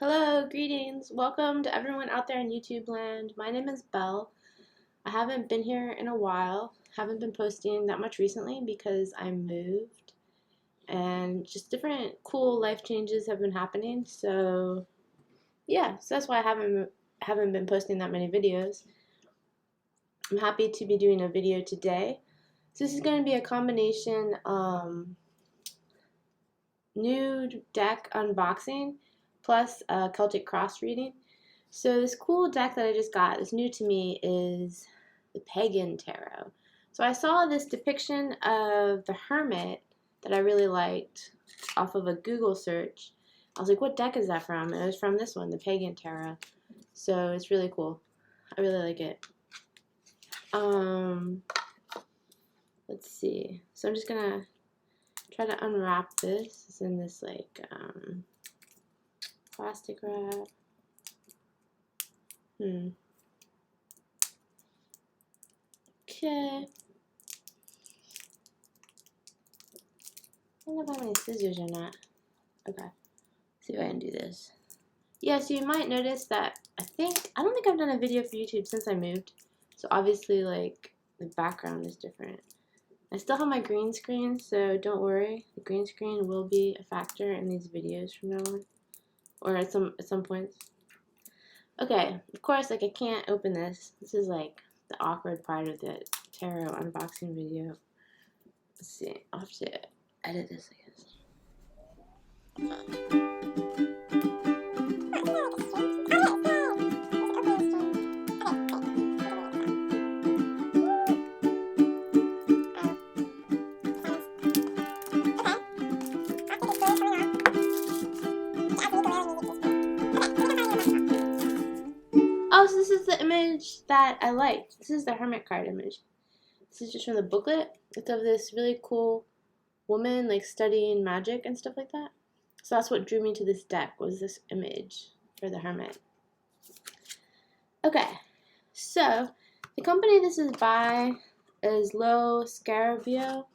Hello, greetings. Welcome to everyone out there in YouTube land. My name is Belle. I haven't been here in a while. Haven't been posting that much recently because I moved and just different cool life changes have been happening. So that's why I haven't been posting that many videos. I'm happy to be doing a video today. So this is going to be a combination new deck unboxing plus a Celtic Cross reading. So this cool deck that I just got, that's new to me, is the Pagan Tarot. So I saw this depiction of the Hermit that I really liked off of a Google search. I was like, what deck is that from? And it was from this one, the Pagan Tarot. So it's really cool. I really like it. Let's see. So I'm just gonna try to unwrap this. It's in this like plastic wrap. Okay. I don't know if I have any scissors or not. Okay. See if I can do this. Yeah, so you might notice that I don't think I've done a video for YouTube since I moved. So obviously like the background is different. I still have my green screen, so don't worry. The green screen will be a factor in these videos from now on. Or at some points. Okay, of course, like I can't open this. This is like the awkward part of the tarot unboxing video. Let's see. I'll have to edit this, I guess. Oh, so this is the image that I liked. This is the Hermit card image. This is just from the booklet. It's of this really cool woman like studying magic and stuff like that. So that's what drew me to this deck, was this image for the Hermit. Okay, so the company this is by is Lo Scarabeo,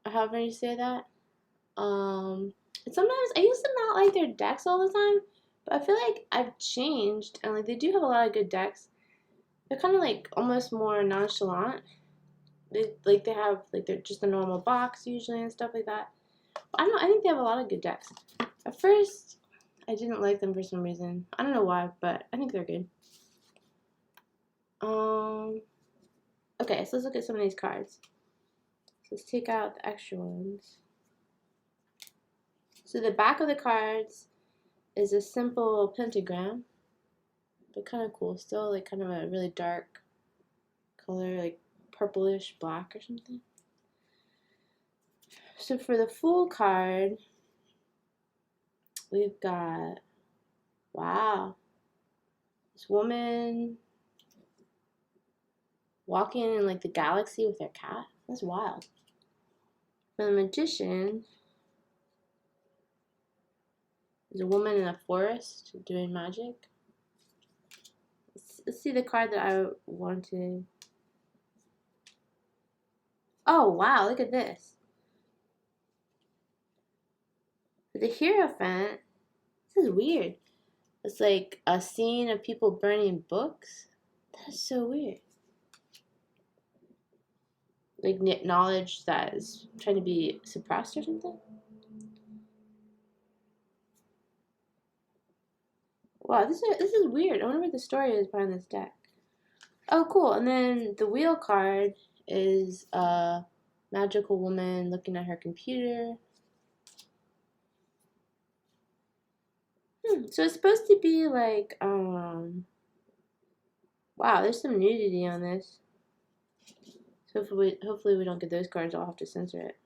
or however you say that. And sometimes I used to not like their decks all the time, but I feel like I've changed, and like they do have a lot of good decks. They're kind of like almost more nonchalant. They have like they're just a normal box usually and stuff like that. But I don't know, I think they have a lot of good decks. At first, I didn't like them for some reason. I don't know why, but I think they're good. Okay, so let's look at some of these cards. So let's take out the extra ones. So the back of the cards is a simple pentagram, but kind of cool. Still like kind of a really dark color, like purplish black or something. So for the full card, we've got, wow, this woman walking in like the galaxy with their cat. That's wild. For the Magician, there's a woman in a forest doing magic. Let's see the card that I wanted. Oh, wow, look at this. For the Hierophant, this is weird. It's like a scene of people burning books. That's so weird. Like knowledge that is trying to be suppressed or something. Wow, this is weird. I wonder what the story is behind this deck. Oh, cool. And then the wheel card is a magical woman looking at her computer. So it's supposed to be like, wow, there's some nudity on this. So hopefully we don't get those cards. I'll have to censor it.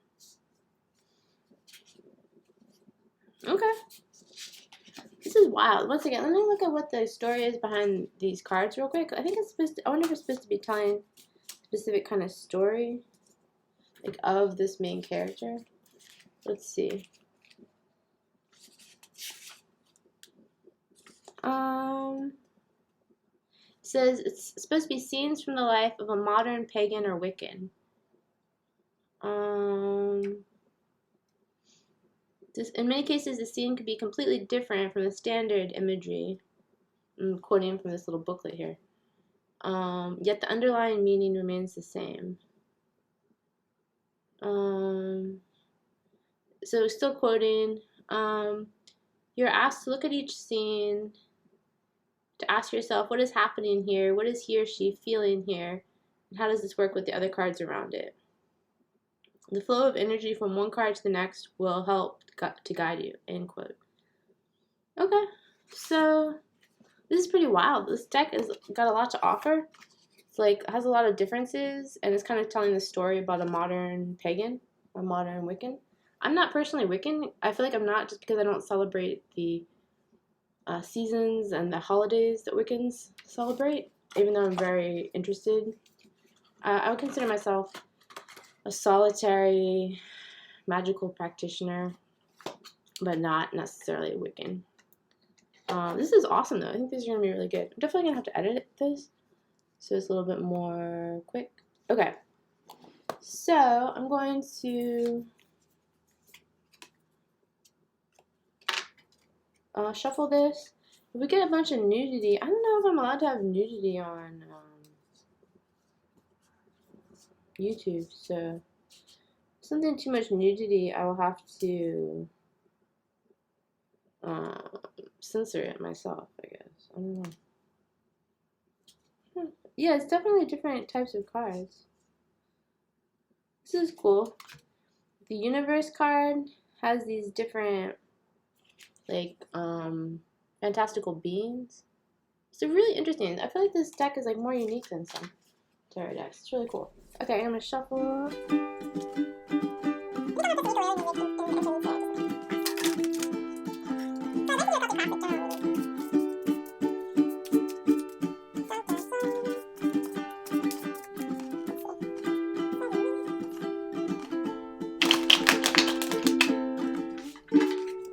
Okay. This is wild. Once again, let me look at what the story is behind these cards real quick. I think it's supposed to, I wonder if it's supposed to be telling a specific kind of story, like of this main character. Let's see. It says it's supposed to be scenes from the life of a modern pagan or Wiccan. In many cases, the scene could be completely different from the standard imagery. I'm quoting from this little booklet here. Yet the underlying meaning remains the same. So still quoting, you're asked to look at each scene, to ask yourself, what is happening here? What is he or she feeling here? And how does this work with the other cards around it? The flow of energy from one card to the next will help to guide you, end quote. Okay, so this is pretty wild. This deck has got a lot to offer. It's like, has a lot of differences, and it's kind of telling the story about a modern pagan, a modern Wiccan. I'm not personally Wiccan. I feel like I'm not just because I don't celebrate the seasons and the holidays that Wiccans celebrate, even though I'm very interested. I would consider myself a solitary magical practitioner, but not necessarily a Wiccan. This is awesome though. I think these are going to be really good. I'm definitely going to have to edit this so it's a little bit more quick. Okay, so I'm going to shuffle this. If we get a bunch of nudity, I don't know if I'm allowed to have nudity on YouTube, so something too much nudity, I will have to censor it myself, I guess. I don't know. Yeah, it's definitely different types of cards. This is cool. The universe card has these different, like, fantastical beings. So really interesting. I feel like this deck is like more unique than some tarot decks. It's really cool. Okay, I'm gonna shuffle.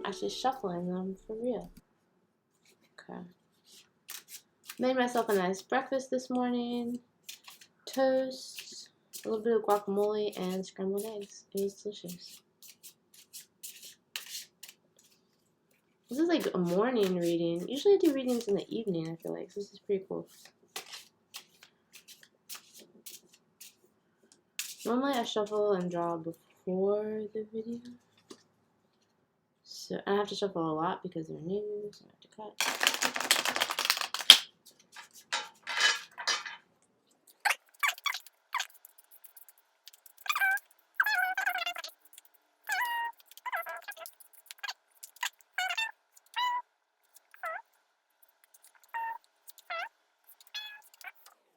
Actually shuffling them for real. Okay. Made myself a nice breakfast this morning. Toast, a little bit of guacamole, and scrambled eggs. It was delicious. This is like a morning reading. Usually I do readings in the evening, I feel like. So this is pretty cool. Normally I shuffle and draw before the video. So I have to shuffle a lot because they're new, so I have to cut.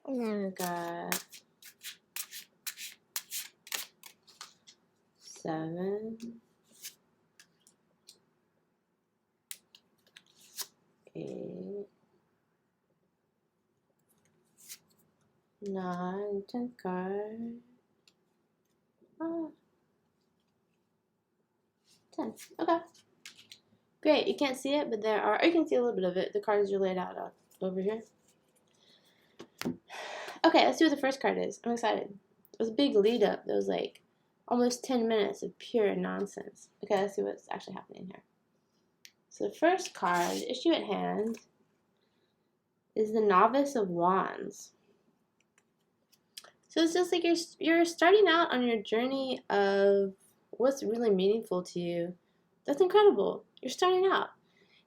And then we've got 7, 8, 9, 10th card. 10. Okay. Great. You can't see it, but there are, or you can see a little bit of it. The cards are laid out over here. Okay, let's see what the first card is. I'm excited. It was a big lead up. There was like almost 10 minutes of pure nonsense. Okay, let's see what's actually happening here. So the first card, the issue at hand, is the Novice of Wands. So it's just like you're starting out on your journey of what's really meaningful to you. That's incredible. You're starting out.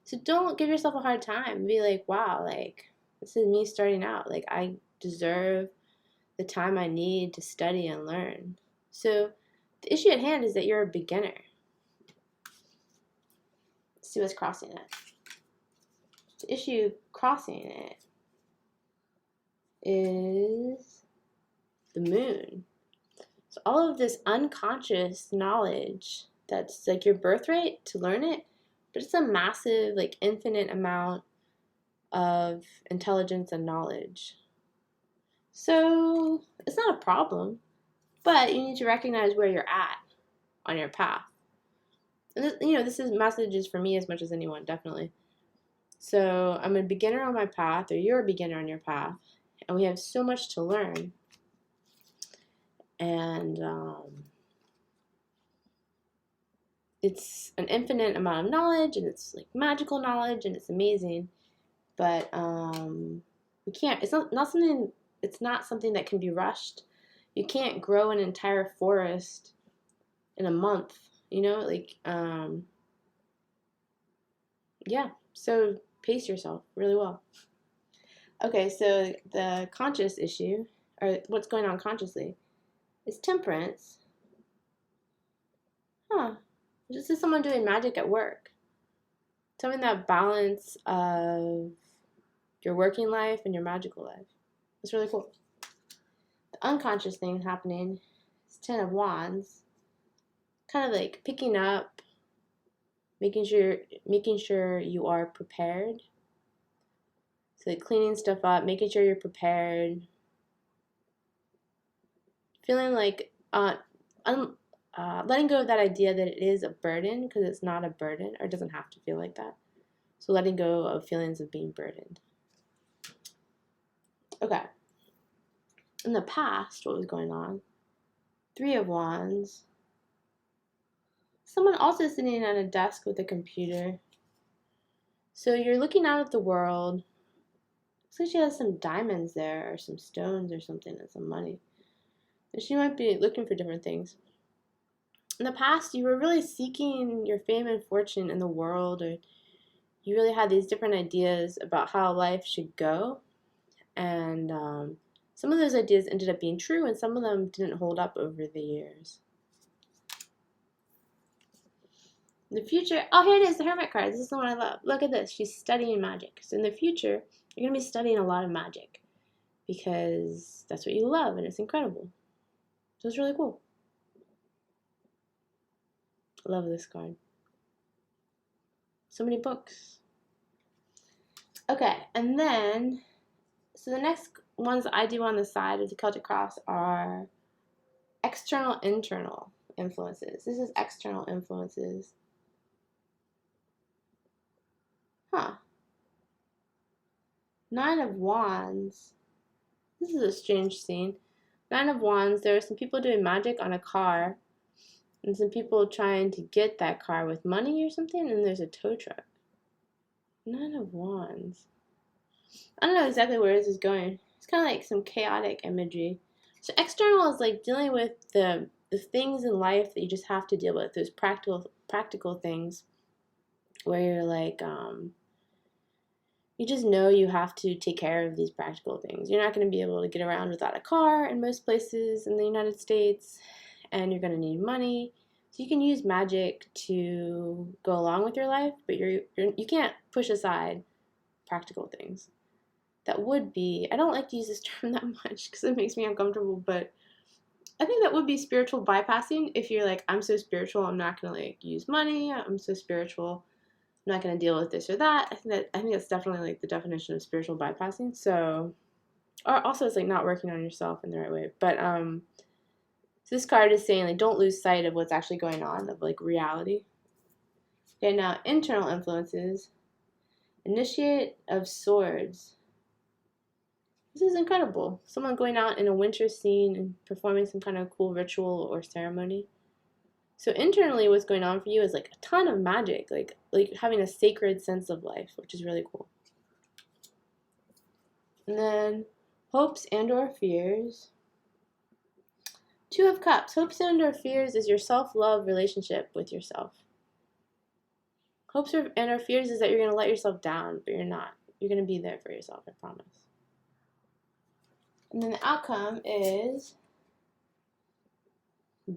So don't give yourself a hard time. Be like, wow, like, this is me starting out. Like, I deserve the time I need to study and learn. So the issue at hand is that you're a beginner. Let's see what's crossing it. The issue crossing it is the moon. So all of this unconscious knowledge that's like your birthright to learn it, but it's a massive, like, infinite amount of intelligence and knowledge. So it's not a problem, but you need to recognize where you're at on your path. And this, this is messages for me as much as anyone, definitely. So I'm a beginner on my path, or you're a beginner on your path, and we have so much to learn. And it's an infinite amount of knowledge, and it's like magical knowledge, and it's amazing. But we can't. It's not something. It's not something that can be rushed. You can't grow an entire forest in a month. You know, like yeah. So pace yourself really well. Okay, so the conscious issue, or what's going on consciously, is temperance. Huh. This is someone doing magic at work. Having that balance of your working life and your magical life. It's really cool. The unconscious thing happening is Ten of Wands. Kind of like picking up, making sure you are prepared. So like cleaning stuff up, making sure you're prepared. Feeling like letting go of that idea that it is a burden, because it's not a burden, or it doesn't have to feel like that. So letting go of feelings of being burdened. Okay. In the past, what was going on? Three of Wands. Someone also sitting at a desk with a computer. So you're looking out at the world. Looks like she has some diamonds there, or some stones or something, and some money. And she might be looking for different things. In the past, you were really seeking your fame and fortune in the world, or you really had these different ideas about how life should go. And some of those ideas ended up being true, and some of them didn't hold up over the years. In the future, oh, here it is, the Hermit card. This is the one I love. Look at this. She's studying magic. So in the future, you're going to be studying a lot of magic because that's what you love, and it's incredible. So it's really cool. I love this card. So many books. Okay, and then, so the next ones I do on the side of the Celtic Cross are external, internal influences. This is external influences. Huh. Nine of Wands. This is a strange scene. Nine of Wands, there are some people doing magic on a car, and some people trying to get that car with money or something, and there's a tow truck. Nine of Wands. I don't know exactly where this is going. It's kind of like some chaotic imagery. So external is like dealing with the things in life that you just have to deal with, those practical things where you're like, you just know you have to take care of these practical things. You're not going to be able to get around without a car in most places in the United States, and you're going to need money. So you can use magic to go along with your life, but you can't push aside practical things. That would be, I don't like to use this term that much because it makes me uncomfortable, but I think that would be spiritual bypassing. If you're like, I'm so spiritual, I'm not going to like use money, I'm so spiritual, I'm not going to deal with this or that. I think that's definitely like the definition of spiritual bypassing. So, or also it's like not working on yourself in the right way. But so this card is saying like don't lose sight of what's actually going on, of like reality. Okay, now internal influences. Initiate of Swords. This is incredible. Someone going out in a winter scene and performing some kind of cool ritual or ceremony. So internally what's going on for you is like a ton of magic, like having a sacred sense of life, which is really cool. And then hopes and or fears. Two of Cups. Hopes and or fears is your self-love relationship with yourself. Hopes and or fears is that you're going to let yourself down, but you're not. You're going to be there for yourself, I promise. And then the outcome is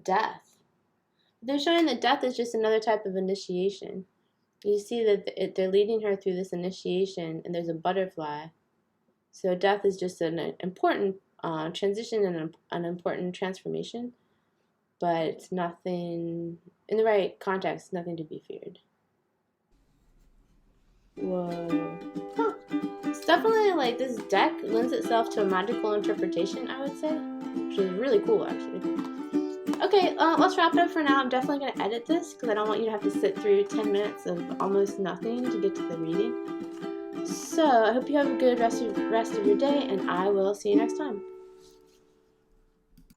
death. They're showing that death is just another type of initiation. You see that they're leading her through this initiation, and there's a butterfly. So death is just an important transition and an important transformation, but it's nothing, in the right context, nothing to be feared. Whoa. Huh. It's definitely like this deck lends itself to a magical interpretation, I would say, which is really cool, actually. Okay, let's wrap it up for now. I'm definitely going to edit this because I don't want you to have to sit through 10 minutes of almost nothing to get to the reading. So I hope you have a good rest of your day, and I will see you next time.